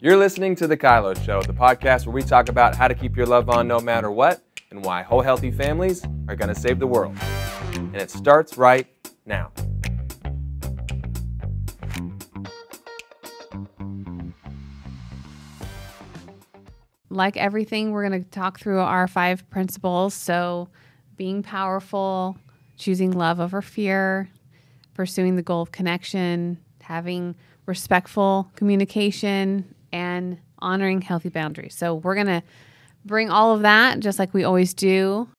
You're listening to The KYLO Show, the podcast where we talk about how to keep your love on no matter what and why whole healthy families are going to save the world. And it starts right now. Like everything, we're going to talk through our 5 principles. So being powerful, choosing love over fear, pursuing the goal of connection, having respectful communication, and honoring healthy boundaries. So we're going to bring all of that just like we always do.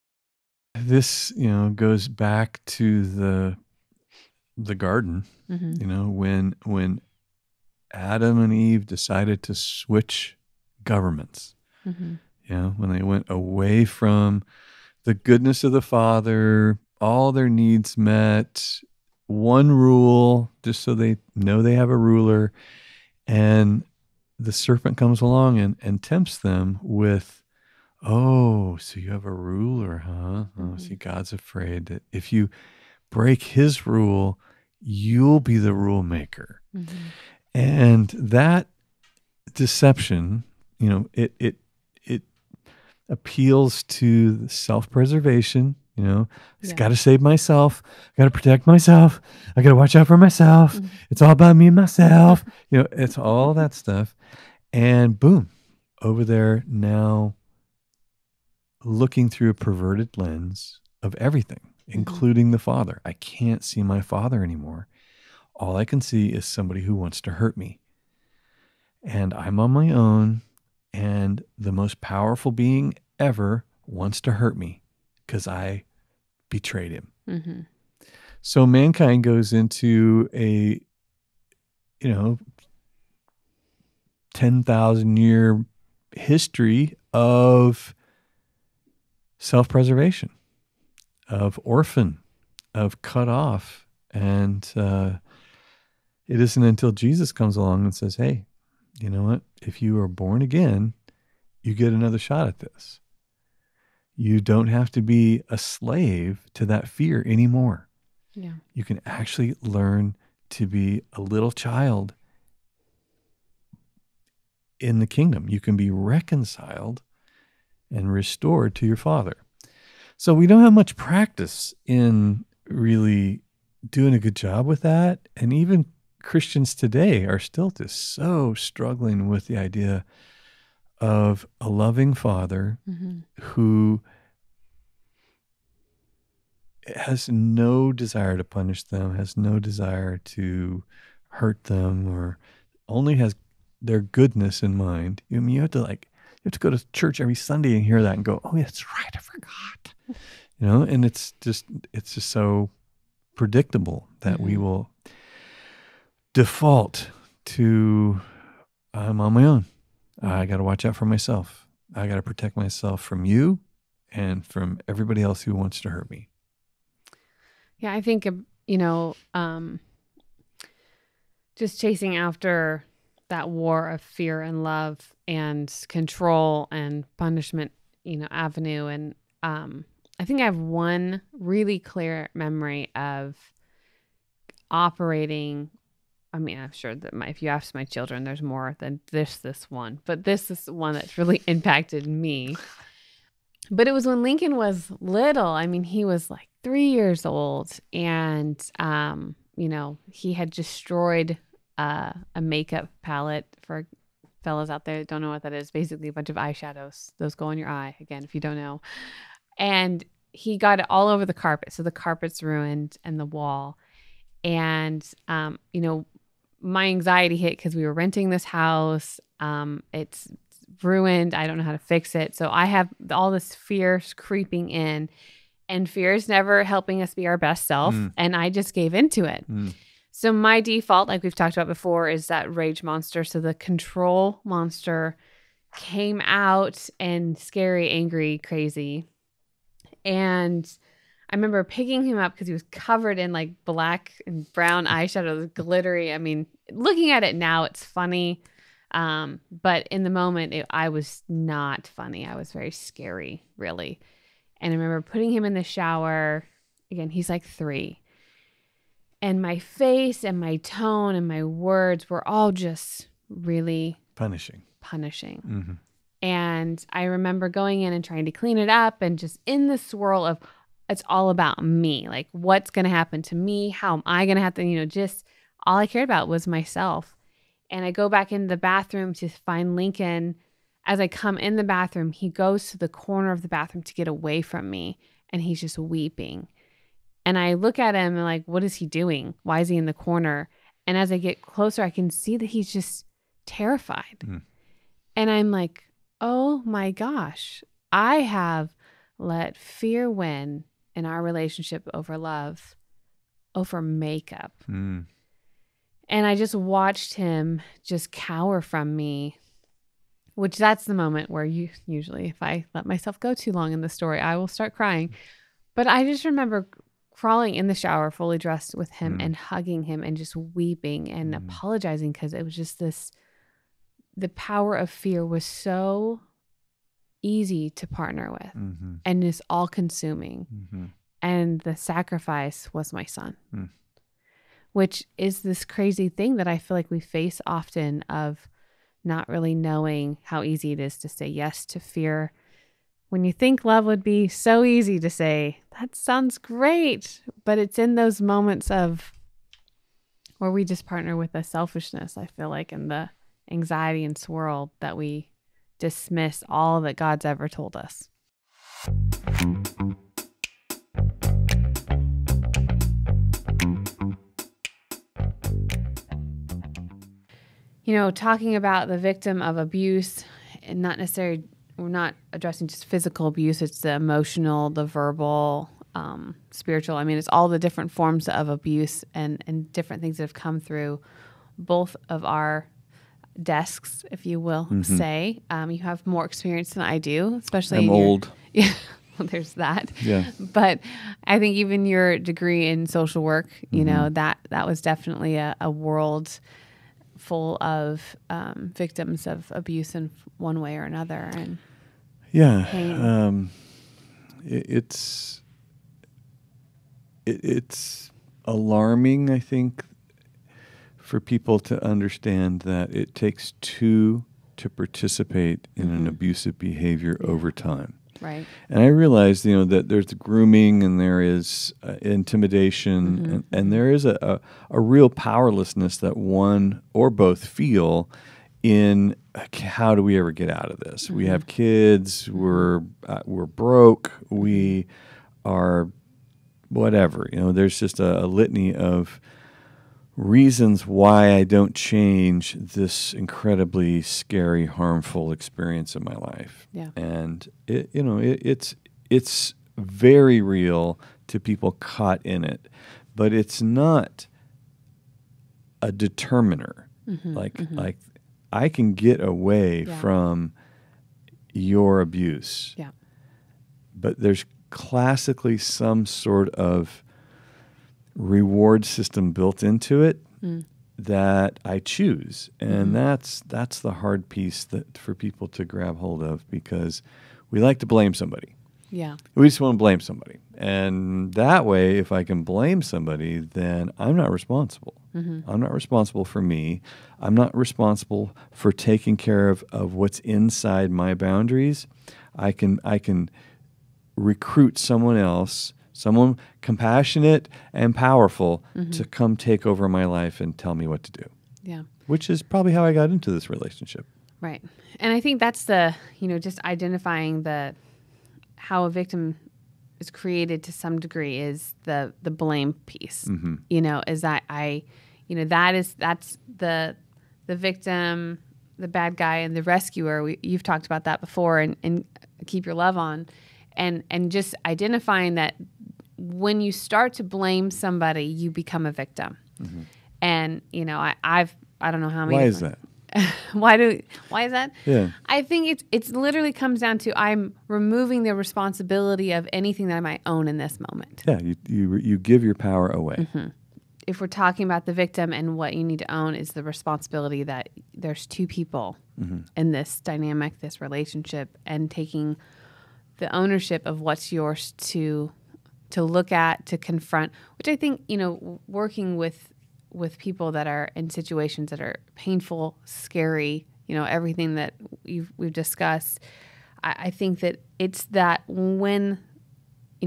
This, goes back to the garden, when Adam and Eve decided to switch governments. When they went away from the goodness of the Father, all their needs met, one rule, just so they know they have a ruler, and the serpent comes along and tempts them with, oh, so you have a ruler, huh? Oh, see, God's afraid that if you break his rule, you'll be the rule maker. And that deception, it appeals to the self-preservation. Got to save myself. Got to protect myself. I got to watch out for myself. It's all about me and myself. It's all that stuff. And boom, over there now, looking through a perverted lens of everything, including the Father. I can't see my Father anymore. All I can see is somebody who wants to hurt me. And I'm on my own. And the most powerful being ever wants to hurt me because I betrayed him. So mankind goes into a, 10,000 year history of self-preservation, of orphan, of cut off. And it isn't until Jesus comes along and says, hey, you know what? If you are born again, you get another shot at this. You don't have to be a slave to that fear anymore. Yeah. You can actually learn to be a little child in the kingdom. You can be reconciled and restored to your Father. So we don't have much practice in really doing a good job with that. And even Christians today are still just so struggling with the idea of a loving Father who has no desire to punish them, has no desire to hurt them, or only has their goodness in mind. You have to go to church every Sunday and hear that and go, oh, that's right, I forgot. And it's just so predictable that we will default to, I'm on my own. I got to watch out for myself. I got to protect myself from you and from everybody else who wants to hurt me. Yeah, I think, just chasing after that war of fear and love and control and punishment, avenue. And I think I have one really clear memory of operating. I mean, I'm sure that if you ask my children, there's more than this one. But this is one that's really impacted me. But it was when Lincoln was little. I mean, he was like 3 years old. And, he had destroyed a makeup palette. For fellas out there that don't know what that is, basically a bunch of eyeshadows. Those go on your eye, again, if you don't know. And he got it all over the carpet. So the carpet's ruined and the wall. And, my anxiety hit because we were renting this house. It's ruined. I don't know how to fix it. So I have all this fear creeping in, and fear is never helping us be our best self. And I just gave into it. So my default, like we've talked about before, is that rage monster. So the control monster came out and scary, angry, crazy. And I remember picking him up because he was covered in like black and brown eyeshadow, glittery. I mean, looking at it now, it's funny. But in the moment, I was not funny. I was very scary, really. And I remember putting him in the shower. Again, he's like 3. And my face and my tone and my words were all just really punishing. Mm-hmm. And I remember going in and trying to clean it up and just in the swirl of it's all about me. Like what's going to happen to me? How am I going to have to, just all I cared about was myself. And I go back into the bathroom to find Lincoln. As I come in the bathroom, he goes to the corner of the bathroom to get away from me. And he's just weeping. And I look at him and like, what is he doing? Why is he in the corner? And as I get closer, I can see that he's just terrified. Mm. And I'm like, oh my gosh, I have let fear win in our relationship over love, over makeup. Mm. And I just watched him just cower from me, which that's the moment where usually if I let myself go too long in the story, I will start crying. But I just remember crawling in the shower, fully dressed with him and hugging him and just weeping and apologizing because it was just the power of fear was so easy to partner with and is all consuming. Mm-hmm. And the sacrifice was my son, which is this crazy thing that I feel like we face often of not really knowing how easy it is to say yes to fear. When you think love would be so easy to say, that sounds great, but it's in those moments of where we just partner with the selfishness, I feel like, and the anxiety and swirl that we dismiss all that God's ever told us. Talking about the victim of abuse and not necessarily, we're not addressing just physical abuse, it's the emotional, the verbal, spiritual. I mean, it's all the different forms of abuse and different things that have come through both of our desks, if you will say. You have more experience than I do, especially I'm old. Yeah, well, there's that. Yeah. But I think even your degree in social work, that was definitely a world full of victims of abuse in one way or another. And pain. It's alarming, I think, for people to understand that it takes two to participate in an abusive behavior over time. Right. And I realize, that there's grooming and there is intimidation and there is a real powerlessness that one or both feel in how do we ever get out of this? We have kids, we're broke, we are whatever. There's just a litany of reasons why I don't change this incredibly scary, harmful experience in my life. Yeah. And it's very real to people caught in it, but it's not a determiner. Like I can get away from your abuse. Yeah. But there's classically some sort of reward system built into it that I choose. And that's the hard piece that for people to grab hold of, because we like to blame somebody. Yeah. We just want to blame somebody. And that way, if I can blame somebody, then I'm not responsible. I'm not responsible for me. I'm not responsible for taking care of what's inside my boundaries. I can recruit someone else, someone compassionate and powerful, to come take over my life and tell me what to do. Yeah. Which is probably how I got into this relationship. Right. And I think that's just identifying how a victim is created to some degree is the blame piece. Is that that's the victim, the bad guy, and the rescuer. You've talked about that before, and Keep Your Love On. And just identifying that when you start to blame somebody, you become a victim. And I don't know how many. Why is that? Why is that? Yeah. I think it's literally comes down to I'm removing the responsibility of anything that I might own in this moment. Yeah, you give your power away. If we're talking about the victim, and what you need to own is the responsibility that there's two people in this dynamic, this relationship, and taking the ownership of what's yours to look at, to confront, which I think, working with people that are in situations that are painful, scary, everything that we've discussed, I think that it's that when,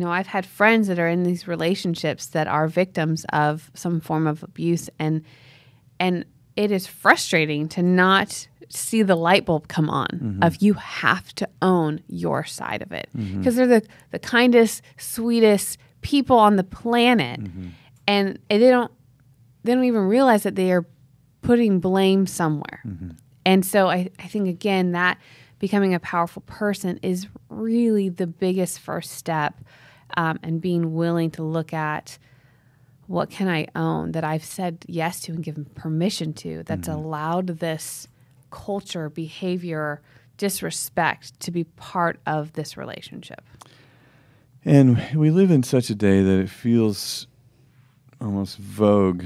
I've had friends that are in these relationships that are victims of some form of abuse, and it is frustrating to not see the light bulb come on of you have to own your side of it, because they're the kindest, sweetest people on the planet, and they don't even realize that they are putting blame somewhere. And so I think, again, that becoming a powerful person is really the biggest first step, and being willing to look at what can I own that I've said yes to and given permission to, that's allowed this culture, behavior, disrespect to be part of this relationship. And we live in such a day that it feels almost vogue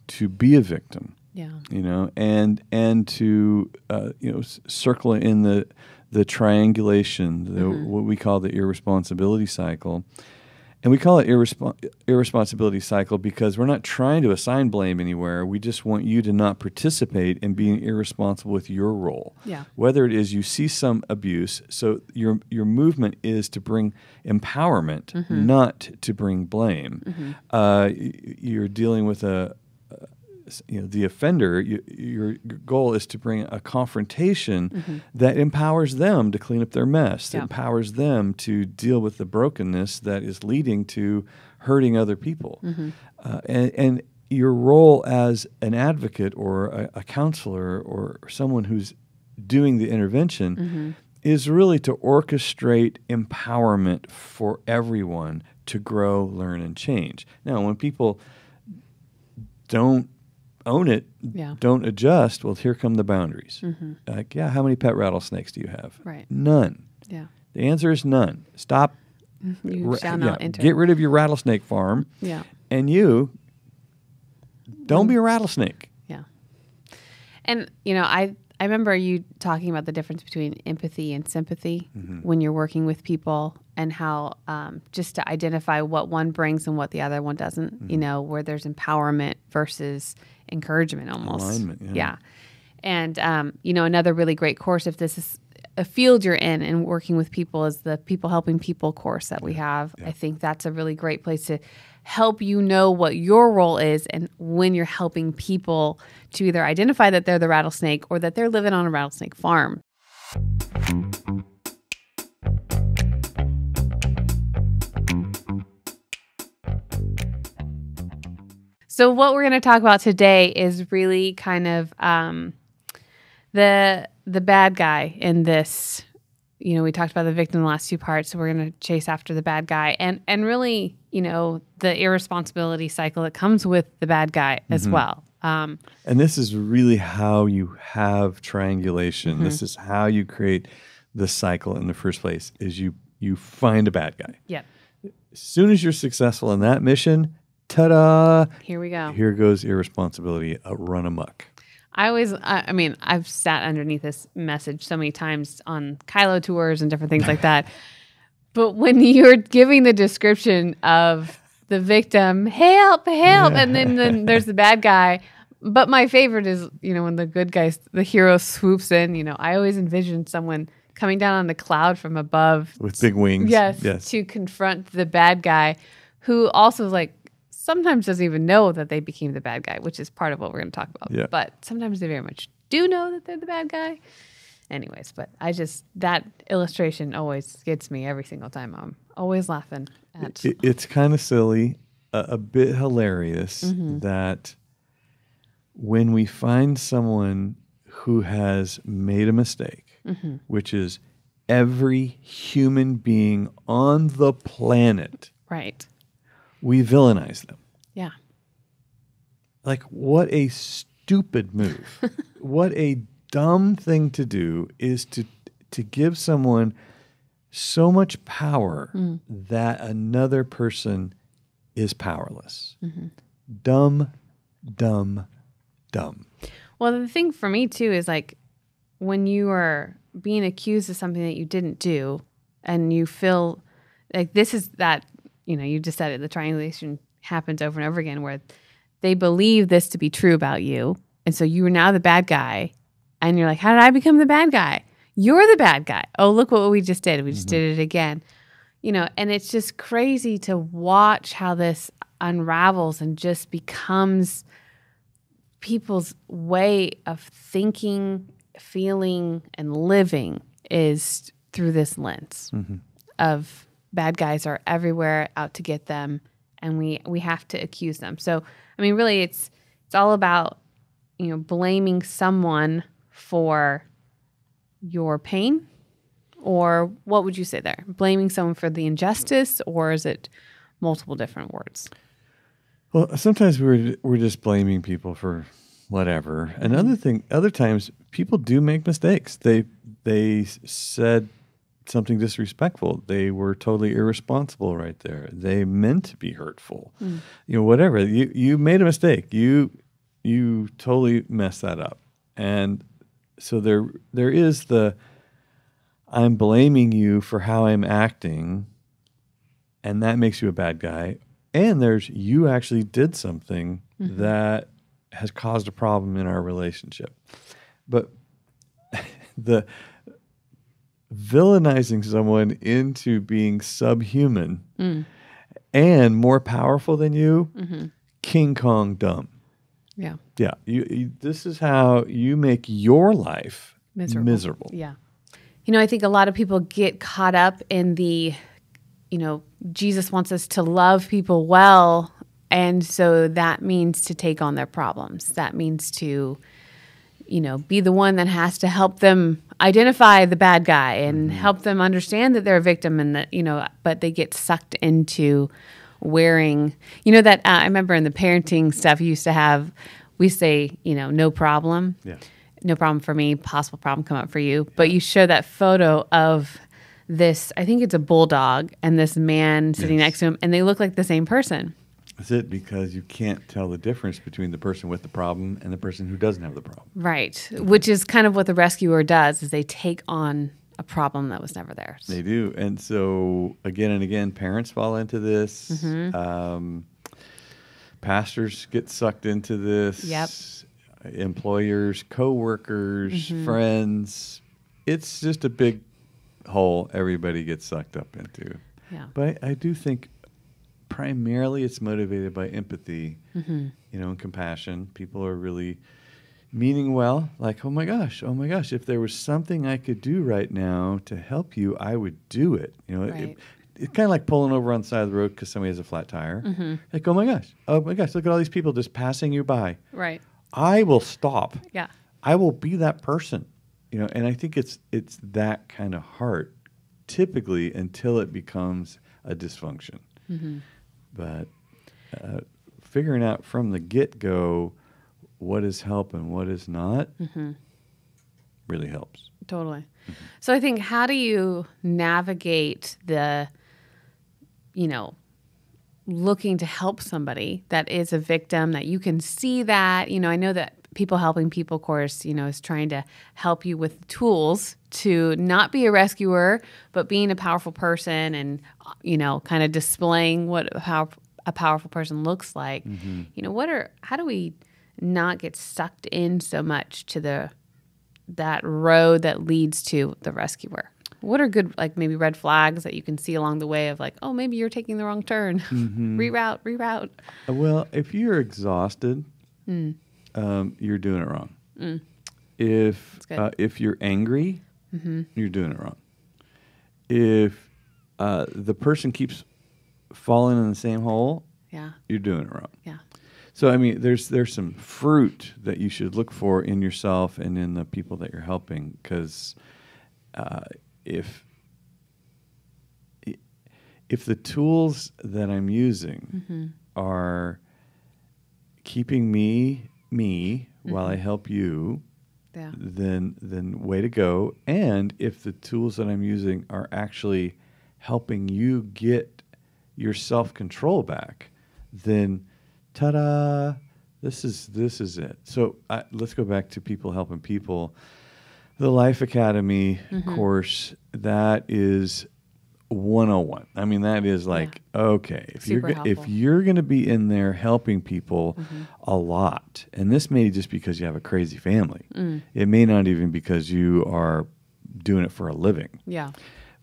to be a victim. Yeah. And to circle in the triangulation, what we call the irresponsibility cycle. And we call it irresponsibility cycle because we're not trying to assign blame anywhere. We just want you to not participate in being irresponsible with your role. Yeah. Whether it is you see some abuse, so your movement is to bring empowerment, not to bring blame. You're dealing with the offender, your goal is to bring a confrontation that empowers them to clean up their mess, that empowers them to deal with the brokenness that is leading to hurting other people. And your role as an advocate or a counselor or someone who's doing the intervention is really to orchestrate empowerment for everyone to grow, learn, and change. Now, when people don't own it, don't adjust, well, here come the boundaries. Like, how many pet rattlesnakes do you have? Right. None. Yeah. The answer is none. Stop. You shall not enter. Get rid of your rattlesnake farm. Yeah. And you don't be a rattlesnake. Yeah. And, I remember you talking about the difference between empathy and sympathy when you're working with people, and how just to identify what one brings and what the other one doesn't, where there's empowerment versus encouragement almost. Alignment, yeah. And, another really great course, if this is a field you're in and working with people, is the People Helping People course that we have. I think that's a really great place to help you know what your role is, and when you're helping people to either identify that they're the rattlesnake or that they're living on a rattlesnake farm. So what we're going to talk about today is really kind of the bad guy in this. We talked about the victim in the last two parts, so we're going to chase after the bad guy, and really, the irresponsibility cycle that comes with the bad guy as well. And this is really how you have triangulation. This is how you create the cycle in the first place, is you find a bad guy. Yep. As soon as you're successful in that mission, ta-da! Here we go. Here goes irresponsibility, run amok. I've sat underneath this message so many times on KYLO tours and different things like that. But when you're giving the description of the victim, help, and then there's the bad guy. But my favorite is, when the good guy, the hero swoops in, I always envision someone coming down on a cloud from above. With big wings. Yes. To confront the bad guy, who also is sometimes doesn't even know that they became the bad guy, which is part of what we're going to talk about. Yeah. But sometimes they very much do know that they're the bad guy. Anyways, but that illustration always gets me every single time. I'm always laughing at. It's kind of silly, a bit hilarious that when we find someone who has made a mistake, which is every human being on the planet. Right. We villainize them. Yeah. What a stupid move. What a dumb thing to do is to give someone so much power that another person is powerless. Dumb, dumb, dumb. Well, the thing for me too is when you are being accused of something that you didn't do, and you feel like this is that, you just said it, the triangulation happens over and over again, where they believe this to be true about you. And so you are now the bad guy, And you're like, how did I become the bad guy? You're the bad guy. Oh, look what we just did. We just did it again. And it's just crazy to watch how this unravels and just becomes people's way of thinking, feeling, and living is through this lens of bad guys are everywhere, out to get them, and we have to accuse them. So, I mean, really, it's all about, blaming someone for your pain, or what would you say there? Blaming someone for the injustice, or is it multiple different words? Well, sometimes we're just blaming people for whatever. And other times people do make mistakes. They said something disrespectful. They were totally irresponsible right there. They meant to be hurtful. Whatever. You made a mistake. You totally messed that up. And so there is I'm blaming you for how I'm acting, and that makes you a bad guy. And there's you actually did something that has caused a problem in our relationship. But the villainizing someone into being subhuman and more powerful than you, King Kong dumb. Yeah. Yeah. This is how you make your life miserable. Yeah. I think a lot of people get caught up in the, Jesus wants us to love people well. And so that means to take on their problems. That means to, be the one that has to help them identify the bad guy and help them understand that they're a victim and that, but they get sucked into wearing, that I remember in the parenting stuff you used to have, we say, no problem. Yeah. No problem for me, possible problem come up for you. But you show that photo of this, I think it's a bulldog, and this man sitting next to him, and they look like the same person. That's it, because you can't tell the difference between the person with the problem and the person who doesn't have the problem. Right, which is kind of what the rescuer does, is they take on a problem that was never theirs. They do. And so, again and again, parents fall into this. Pastors get sucked into this. Yep. Employers, co-workers, friends. It's just a big hole everybody gets sucked up into. Yeah. But I do think primarily it's motivated by empathy, and compassion. People are really meaning well, like, oh my gosh, if there was something I could do right now to help you, I would do it. Right. It's kind of like pulling over on the side of the road because somebody has a flat tire. Like, oh my gosh, look at all these people just passing you by. Right. I will stop. Yeah. I will be that person. And I think it's that kind of heart, typically, until it becomes a dysfunction. But figuring out from the get-go what is help and what is not really helps. Totally. So I think, how do you navigate the, looking to help somebody that is a victim, that you can see that, I know that People Helping People course, is trying to help you with tools to not be a rescuer, but being a powerful person and, kind of displaying what a powerful person looks like. How do we not get sucked in so much to that road that leads to the rescuer? What are good, like maybe red flags that you can see along the way of like, oh, maybe you're taking the wrong turn. Reroute. Well, if you're exhausted, you're doing it wrong. If you're angry, you're doing it wrong. If the person keeps falling in the same hole, you're doing it wrong. Yeah. So, I mean, there's some fruit that you should look for in yourself and in the people that you're helping, because if the tools that I'm using are keeping me while I help you, then way to go. And if the tools that I'm using are actually helping you get your self-control back, then ta-da, this is it. So let's go back to People Helping People. The Life Academy course, that is 101. I mean, that is like, okay, if you're going to be in there helping people a lot, and this may just because you have a crazy family. It may not even because you are doing it for a living. Yeah.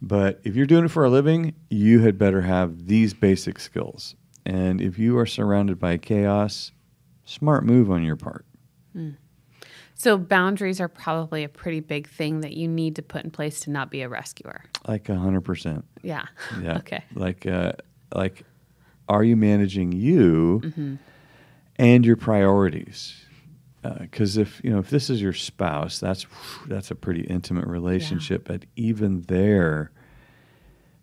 But if you're doing it for a living, you had better have these basic skills. And if you are surrounded by chaos, smart move on your part. So boundaries are probably a pretty big thing that you need to put in place to not be a rescuer. Like 100%. Yeah. Yeah. Okay. Like, are you managing you and your priorities? Because if this is your spouse, that's a pretty intimate relationship. Yeah. But even there,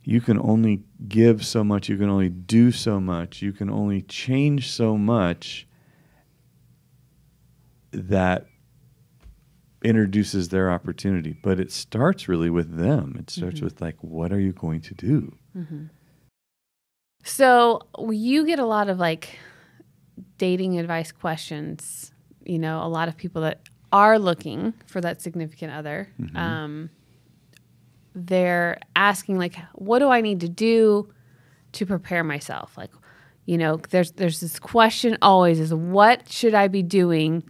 you can only give so much. You can only do so much. You can only change so much that introduces their opportunity. But it starts really with them. It starts with like, what are you going to do? So you get a lot of like dating advice questions. A lot of people that are looking for that significant other. They're asking like, what do I need to do to prepare myself? Like, there's this question always is, what should I be doing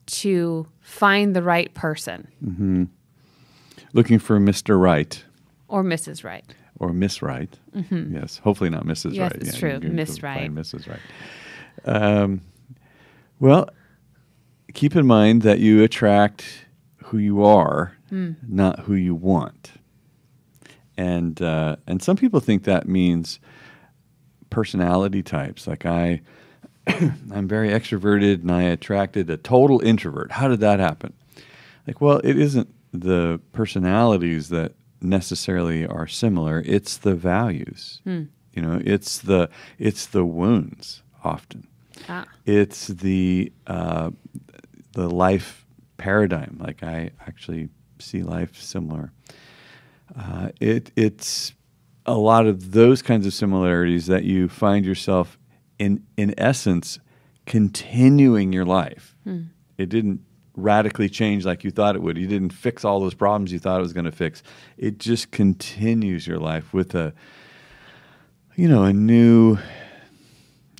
to find the right person? Looking for Mr. Right. Or Mrs. Right. Or Miss Right. Yes. Hopefully not Mrs. Yes, Right. it's true. Miss Right. Mrs. Right. Well, keep in mind that you attract who you are, not who you want. And some people think that means personality types. Like I'm very extroverted and I attracted a total introvert. How did that happen? Like, well, it isn't the personalities that necessarily are similar. It's the values. It's the wounds often. It's the life paradigm. Like I actually see life similar. It's a lot of those kinds of similarities that you find yourself in essence continuing your life. It didn't radically change like you thought it would. You didn't fix all those problems you thought it was going to fix. It just continues your life with a new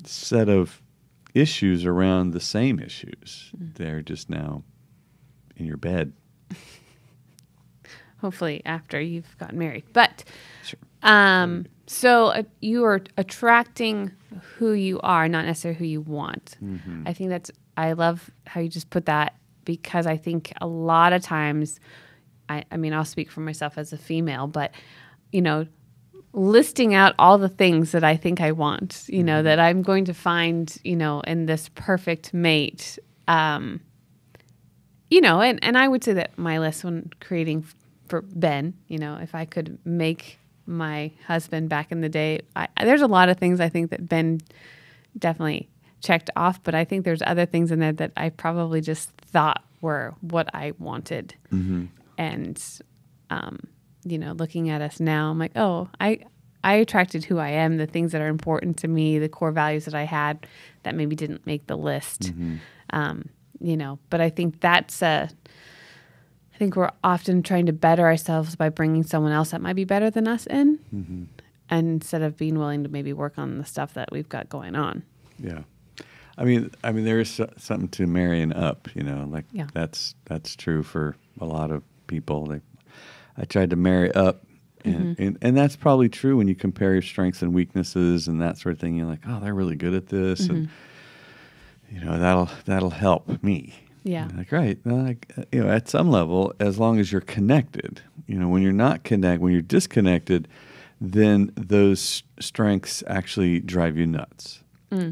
set of issues around the same issues. They're just now in your bed. Hopefully after you've gotten married. But sure. So you are attracting who you are, not necessarily who you want. I think I love how you just put that, because I think a lot of times, I mean, I'll speak for myself as a female, but, listing out all the things that I think I want, that I'm going to find, in this perfect mate, and I would say that my list when creating for Ben, if I could make my husband back in the day, there's a lot of things I think that Ben definitely checked off, but I think there's other things in there that I probably just thought were what I wanted. And, looking at us now, I'm like, oh, I attracted who I am, the things that are important to me, the core values that I had that maybe didn't make the list. But I think I think we're often trying to better ourselves by bringing someone else that might be better than us in, and instead of being willing to maybe work on the stuff that we've got going on. Yeah. I mean, there is something to marrying up, that's true for a lot of people. I tried to marry up, and that's probably true when you compare your strengths and weaknesses and that sort of thing. You're like, oh, they're really good at this, and that'll help me. Yeah. Like, right. At some level, as long as you're connected, when you're not connected, when you're disconnected, then those strengths actually drive you nuts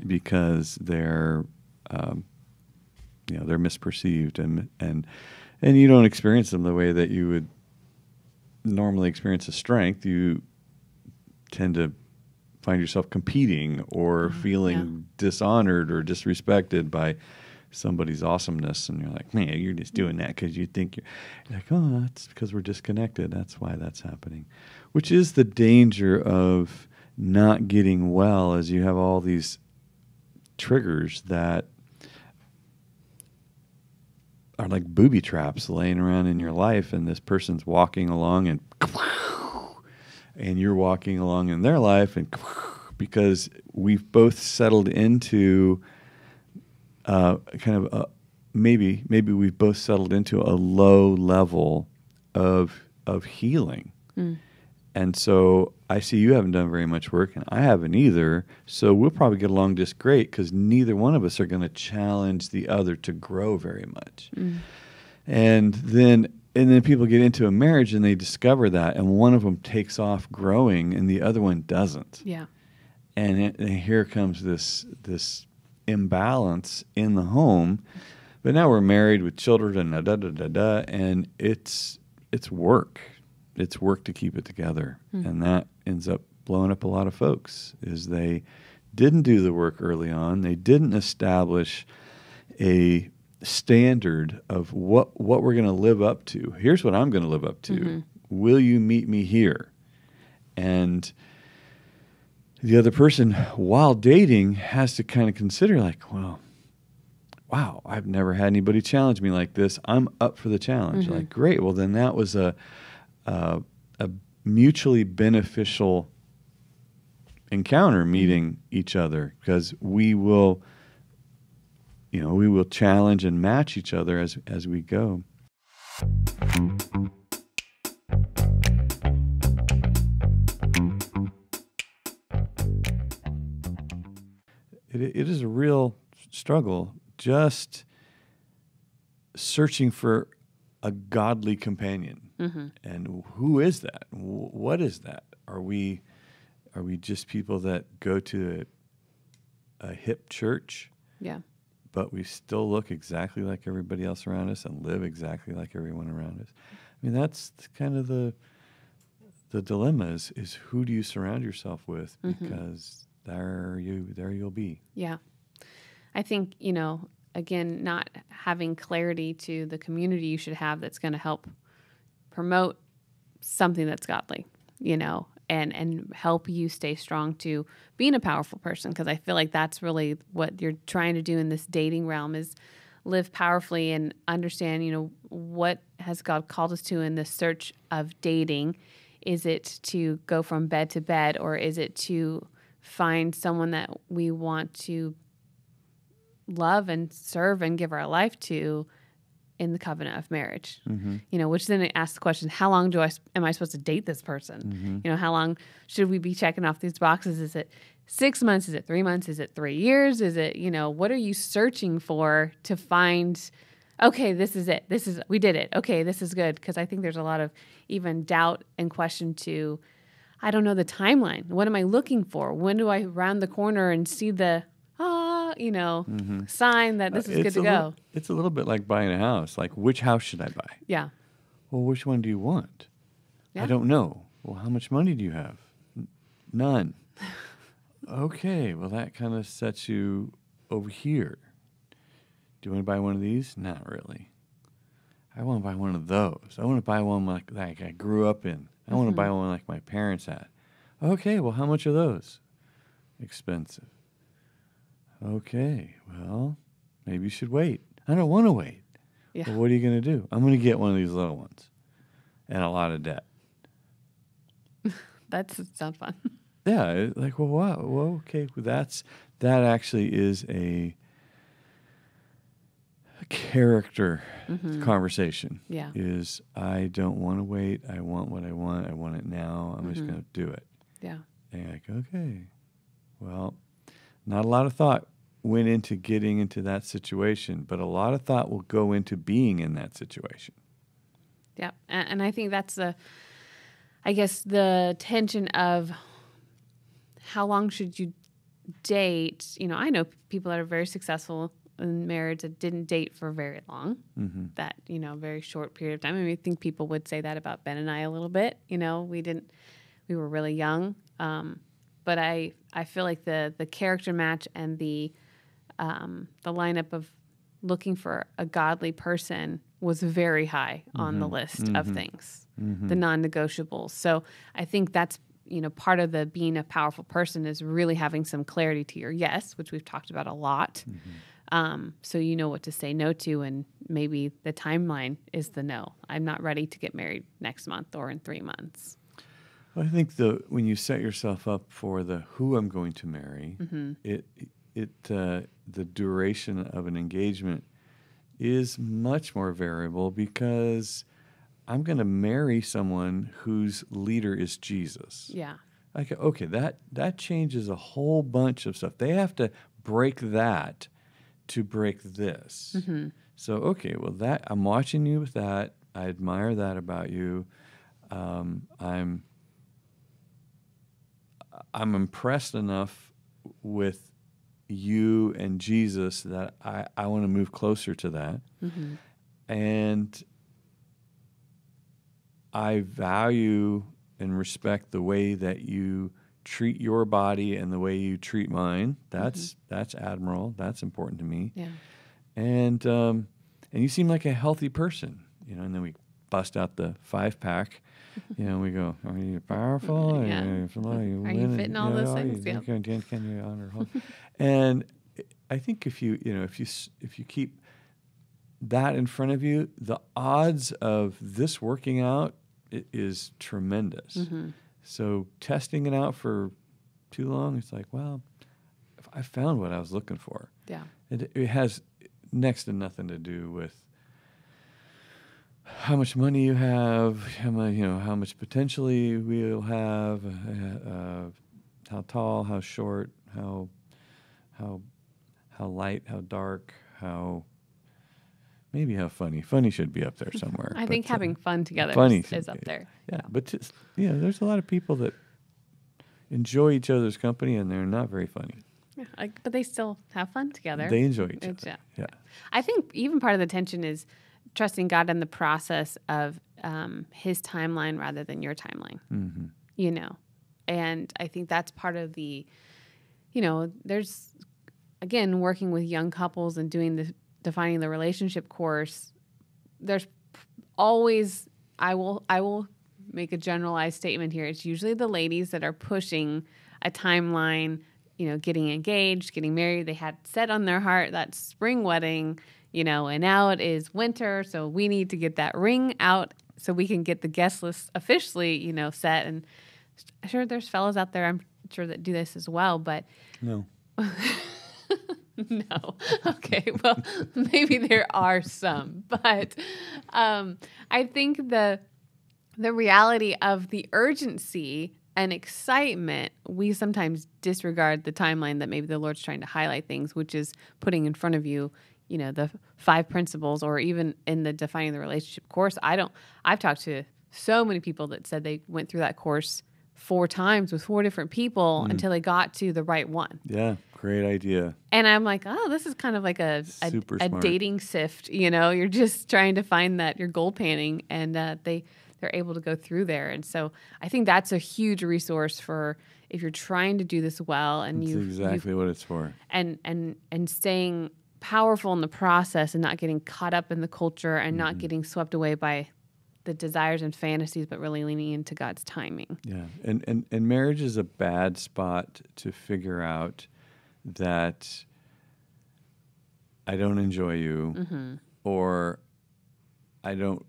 because they're misperceived and you don't experience them the way that you would normally experience a strength. You tend to find yourself competing or feeling dishonored or disrespected by somebody's awesomeness, and you're like, man, you're just doing that because you think you're like, oh, that's because we're disconnected. That's why that's happening, which is the danger of not getting well, as you have all these triggers that are like booby traps laying around in your life, and this person's walking along and and you're walking along in their life, and because we've both settled into maybe we've both settled into a low level of healing. And so I see you haven't done very much work, and I haven't either. So we'll probably get along just great because neither one of us are going to challenge the other to grow very much. And then people get into a marriage and they discover that, and one of them takes off growing and the other one doesn't. Yeah. And here comes this imbalance in the home. But now we're married with children and it's work. It's work to keep it together. And that ends up blowing up a lot of folks is they didn't do the work early on. They didn't establish a standard of what we're going to live up to. Here's what I'm going to live up to. Will you meet me here? And the other person, while dating, has to kind of consider like, well, wow, I've never had anybody challenge me like this. I'm up for the challenge. Like, great. Well, then that was a mutually beneficial encounter, meeting each other, because we will challenge and match each other as we go. It is a real struggle, just searching for a godly companion. And who is that? What is that? Are we just people that go to a hip church? Yeah. But we still look exactly like everybody else around us and live exactly like everyone around us. I mean, that's kind of the dilemma is who do you surround yourself with? Because there you'll be. Yeah. I think, again, not having clarity to the community you should have that's going to help promote something that's godly, and help you stay strong to being a powerful person. Because I feel like that's really what you're trying to do in this dating realm is live powerfully and understand, what has God called us to in the search of dating. Is it to go from bed to bed, or is it to find someone that we want to love and serve and give our life to in the covenant of marriage? Which then it asks the question, how long am I supposed to date this person? How long should we be checking off these boxes? Is it 6 months? Is it 3 months? Is it 3 years? Is it, what are you searching for to find, okay, this is it. We did it. Okay, this is good. Because I think there's a lot of even doubt and question to, I don't know the timeline. What am I looking for? When do I round the corner and see the, sign that this is good to go? It's a little bit like buying a house. Like, which house should I buy? Yeah. Well, which one do you want? Yeah. I don't know. Well, how much money do you have? None. Okay, well, that kind of sets you over here. Do you want to buy one of these? Not really. I want to buy one of those. I want to buy one like I grew up in. I want to buy one like my parents had. Okay, well, how much are those? Expensive. Okay, well, maybe you should wait. I don't want to wait. Yeah. Well, what are you going to do? I'm going to get one of these little ones and a lot of debt. That sounds fun. Yeah, like, well, wow, well, okay, well, that actually is a character conversation. Yeah. Is I don't want to wait. I want what I want. I want it now. I'm just going to do it. Yeah. And you're like, okay, well, not a lot of thought went into getting into that situation, but a lot of thought will go into being in that situation. Yeah. And I think that's the tension of how long should you date? I know people that are very successful in marriage that didn't date for very long, that, very short period of time. I mean, I think people would say that about Ben and I a little bit. We were really young. But I feel like the character match and the lineup of looking for a godly person was very high on the list of things, the non-negotiables. So I think that's, part of the being a powerful person is really having some clarity to your yes, which we've talked about a lot. So you know what to say no to, and maybe the timeline is the no. I'm not ready to get married next month or in 3 months. Well, I think when you set yourself up for the who I'm going to marry, the duration of an engagement is much more variable because I'm going to marry someone whose leader is Jesus. Yeah. Like, okay, that changes a whole bunch of stuff. They have to break that to break this. Mm-hmm. So, okay, well, I'm watching you with that. I admire that about you. I'm impressed enough with you and Jesus that I want to move closer to that. Mm-hmm. And I value and respect the way that you treat your body and the way you treat mine. That's admirable. That's important to me. Yeah. And you seem like a healthy person, and then we bust out the 5-pack. We go, are you powerful? Yeah. Are you fitting all those things? Yeah. Can you honor? And I think if you keep that in front of you, the odds of this working out is tremendous. Mm-hmm. So testing it out for too long, it's like, well, I found what I was looking for. Yeah. It has next to nothing to do with how much money you have, how much potentially we'll have, how tall, how short, how light, how dark, how funny. Funny should be up there somewhere. I think having fun together is up there. Yeah, but there's a lot of people that enjoy each other's company and they're not very funny. Yeah, but they still have fun together. They enjoy each other. Yeah. I think even part of the tension is trusting God in the process of His timeline rather than your timeline. Mm-hmm. And I think that's part of the, there's, again, working with young couples and doing the defining the relationship course. There's always, I will make a generalized statement here. It's usually the ladies that are pushing a timeline, getting engaged, getting married. They had set on their heart that spring wedding, and now it is winter. So we need to get that ring out so we can get the guest list officially, set. And I'm sure there's fellas out there, I'm sure, that do this as well, but no. No. Okay. Well, maybe there are some, but I think the reality of the urgency and excitement, we sometimes disregard the timeline that maybe the Lord's trying to highlight things, which is putting in front of you, the 5 principles, or even in the defining the relationship course. I've talked to so many people that said they went through that course 4 times with 4 different people until they got to the right one. Yeah, great idea. And I'm like, oh, this is kind of like a dating sift. You're just trying to find that your goal panning, and they're able to go through there. And so I think that's a huge resource for if you're trying to do this well, and that's exactly what it's for. And staying powerful in the process and not getting caught up in the culture and not getting swept away by the desires and fantasies, but really leaning into God's timing. Yeah. And marriage is a bad spot to figure out that I don't enjoy you, or I don't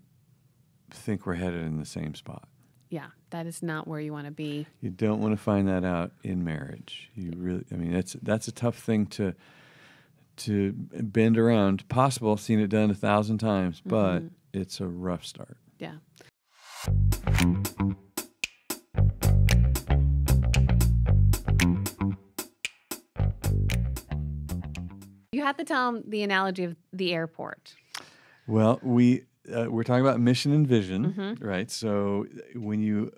think we're headed in the same spot. Yeah, that is not where you want to be. You don't want to find that out in marriage. That's a tough thing to bend around. Possible, seen it done 1,000 times, but it's a rough start. Yeah. You have to tell them the analogy of the airport. Well, we're talking about mission and vision, right? So when you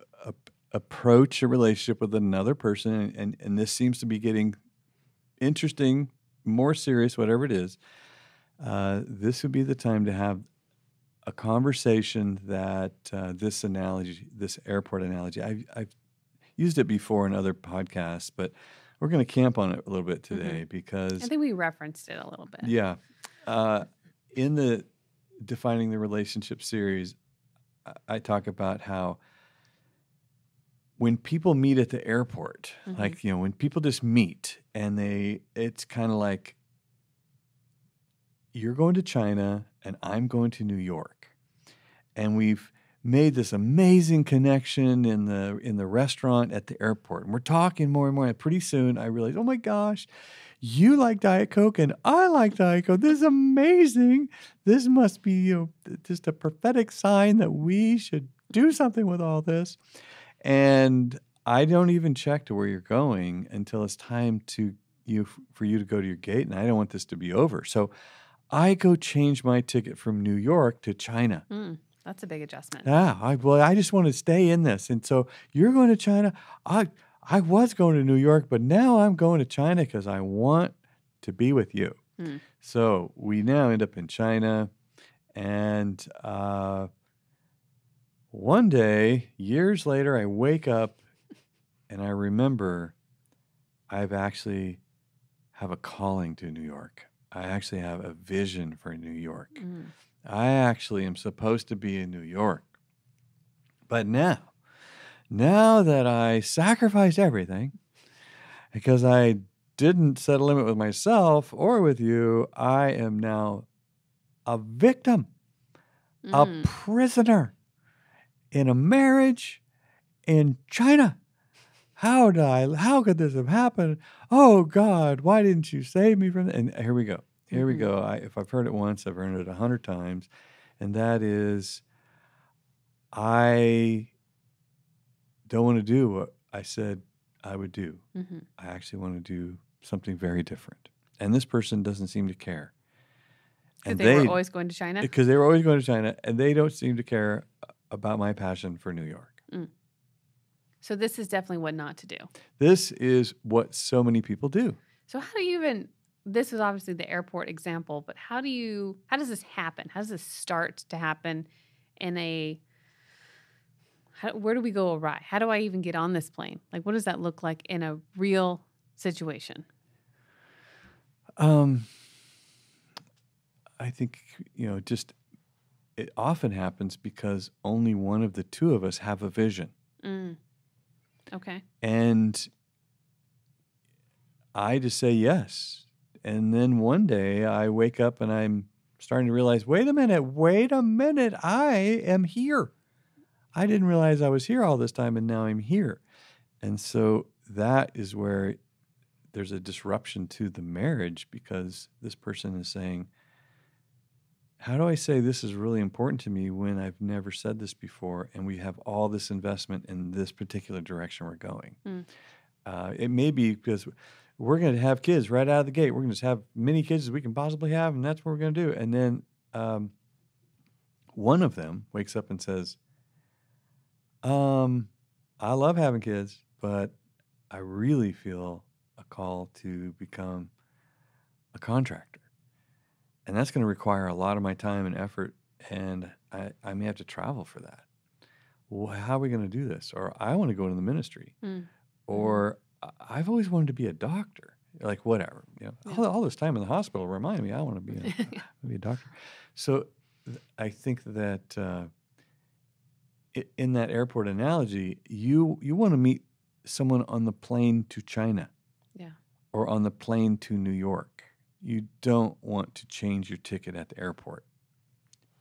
approach a relationship with another person, and this seems to be getting interesting, more serious, whatever it is, this would be the time to have a conversation that this airport analogy, I've used it before in other podcasts, but we're going to camp on it a little bit today because I think we referenced it a little bit. Yeah. In the Defining the Relationship series, I talk about how when people meet at the airport, like, when people just meet and it's kind of like, you're going to China and I'm going to New York. And we've made this amazing connection in the restaurant at the airport. And we're talking more and more. And pretty soon I realized, oh my gosh, you like Diet Coke and I like Diet Coke. This is amazing. This must be just a prophetic sign that we should do something with all this. And I don't even check to where you're going until it's time for you to go to your gate. And I don't want this to be over. So I go change my ticket from New York to China. That's a big adjustment. Yeah, I just want to stay in this. And so you're going to China. I was going to New York, but now I'm going to China because I want to be with you. So we now end up in China. And one day, years later, I wake up and I remember I've actually have a calling to New York. I actually have a vision for New York. I actually am supposed to be in New York. But now that I sacrificed everything because I didn't set a limit with myself or with you, I am now a victim, a prisoner in a marriage in China. How could this have happened? Oh God, why didn't you save me from that? And here we go. Here we go. If I've heard it once, I've heard it 100 times. And that is, I don't want to do what I said I would do. I actually want to do something very different. And this person doesn't seem to care. Because they were always going to China? Because they were always going to China, and they don't seem to care about my passion for New York. So this is definitely what not to do. This is what so many people do. So how do you even... This is obviously the airport example, but how does this happen? How does this start to happen where do we go awry? How do I even get on this plane? Like, what does that look like in a real situation? I think, just it often happens because only one of the two of us have a vision. Okay. And I just say yes. And then one day I wake up and I'm starting to realize, wait a minute, I am here. I didn't realize I was here all this time, and now I'm here. And so that is where there's a disruption to the marriage, because this person is saying, how do I say this is really important to me when I've never said this before, and we have all this investment in this particular direction we're going? It may be because we're going to have kids right out of the gate. We're going to just have many kids as we can possibly have, and that's what we're going to do. And then one of them wakes up and says, I love having kids, but I really feel a call to become a contractor. And that's going to require a lot of my time and effort, and I may have to travel for that. Well, how are we going to do this? Or I want to go into the ministry. Or I've always wanted to be a doctor. Like, whatever. All this time in the hospital reminded me I want to be a doctor. So I think that in that airport analogy, you want to meet someone on the plane to China. Or on the plane to New York. You don't want to change your ticket at the airport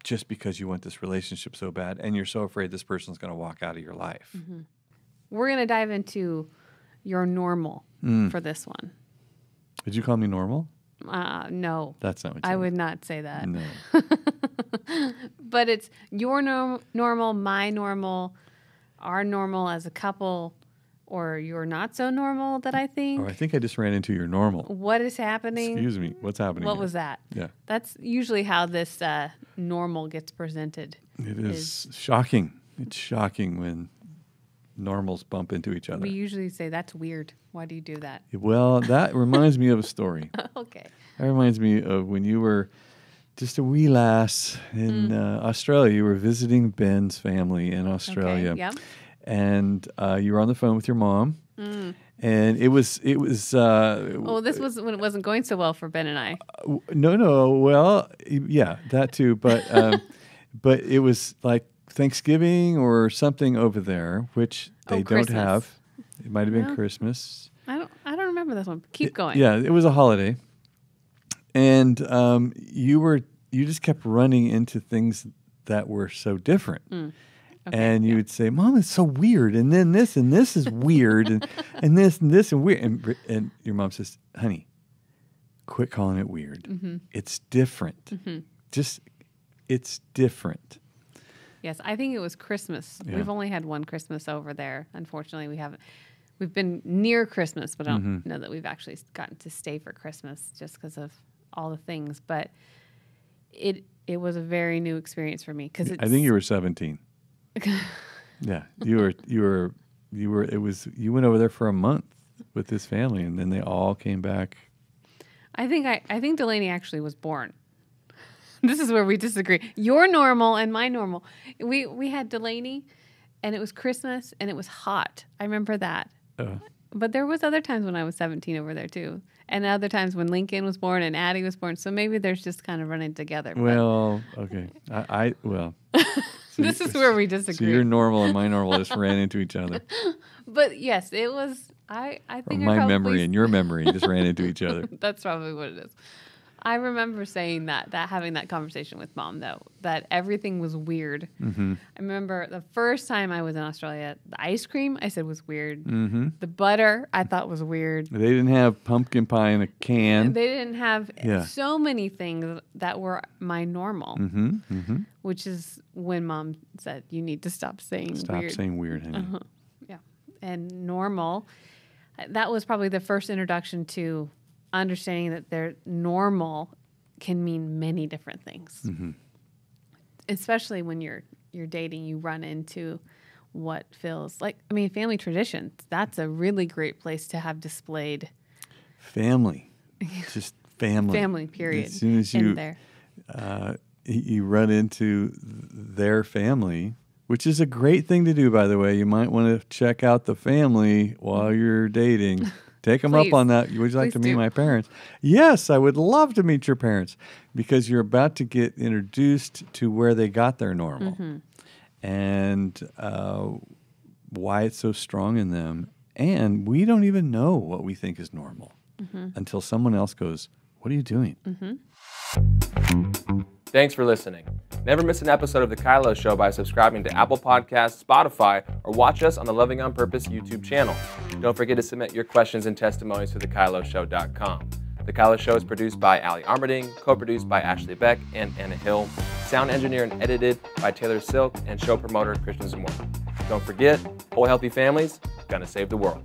just because you want this relationship so bad and you're so afraid this person's going to walk out of your life. We're going to dive into your normal for this one. Did you call me normal? No. That's not what you I would not say that. No. But it's your normal, my normal, our normal as a couple, or you're not so normal that I think. Or I think I just ran into your normal. What is happening? Excuse me. What's happening? What here? was that? Yeah. That's usually how this normal gets presented. It is shocking. It's shocking when normals bump into each other. We usually say, that's weird. Why do you do that? Well, that reminds me of a story. Okay. That reminds me of when you were just a wee lass in Australia. You were visiting Ben's family in Australia. Okay. Yep. And you were on the phone with your mom. And it was. This was when it wasn't going so well for Ben and I. No. Well, yeah, that too. But but it was like Thanksgiving or something over there, which they don't have. It might have been Christmas. I don't remember this one. Keep going. Yeah, it was a holiday, and you just kept running into things that were so different. and you would say, Mom, it's so weird. And then this and this is weird. and this and this and weird. And your mom says, honey, quit calling it weird. It's different. It's different. Yes, I think it was Christmas. Yeah. We've only had one Christmas over there. Unfortunately, we haven't. We've been near Christmas, but I don't know that we've actually gotten to stay for Christmas just because of all the things. But it was a very new experience for me because I think you were 17. Yeah, you went over there for a month with this family, and then they all came back. I think Delaney actually was born. This is where we disagree. Your normal and my normal. We had Delaney, and it was Christmas, and it was hot. I remember that. But there was other times when I was 17 over there too, and other times when Lincoln was born and Addie was born. So maybe there's just kind of running together. Well, okay. This is where we disagree. So your normal and my normal just ran into each other. But yes, it was. I think my memory and your memory just ran into each other. That's probably what it is. I remember saying that having that conversation with Mom, though, that everything was weird. I remember the first time I was in Australia, the ice cream I said was weird. The butter I thought was weird. They didn't have pumpkin pie in a can. They didn't have so many things that were my normal, which is when Mom said, you need to stop saying weird. Stop saying weird, honey. Yeah. And normal, that was probably the first introduction to understanding that their normal can mean many different things. Especially when you're dating, you run into what feels like, family traditions. That's a really great place to have displayed. Family. Just family. Family, period. As soon as you run into their family, which is a great thing to do, by the way. You might want to check out the family while you're dating. Take them up on that. Would you like to meet my parents? Yes, I would love to meet your parents, because you're about to get introduced to where they got their normal and why it's so strong in them. And we don't even know what we think is normal until someone else goes, what are you doing? Thanks for listening. Never miss an episode of The KYLO Show by subscribing to Apple Podcasts, Spotify, or watch us on the Loving on Purpose YouTube channel. Don't forget to submit your questions and testimonies to thekyloshow.com. The KYLO Show is produced by Ali Armerding, co-produced by Ashley Beck and Anna Hill, sound engineered and edited by Taylor Silk, and show promoter Christian Zamora. Don't forget, whole healthy families gonna save the world.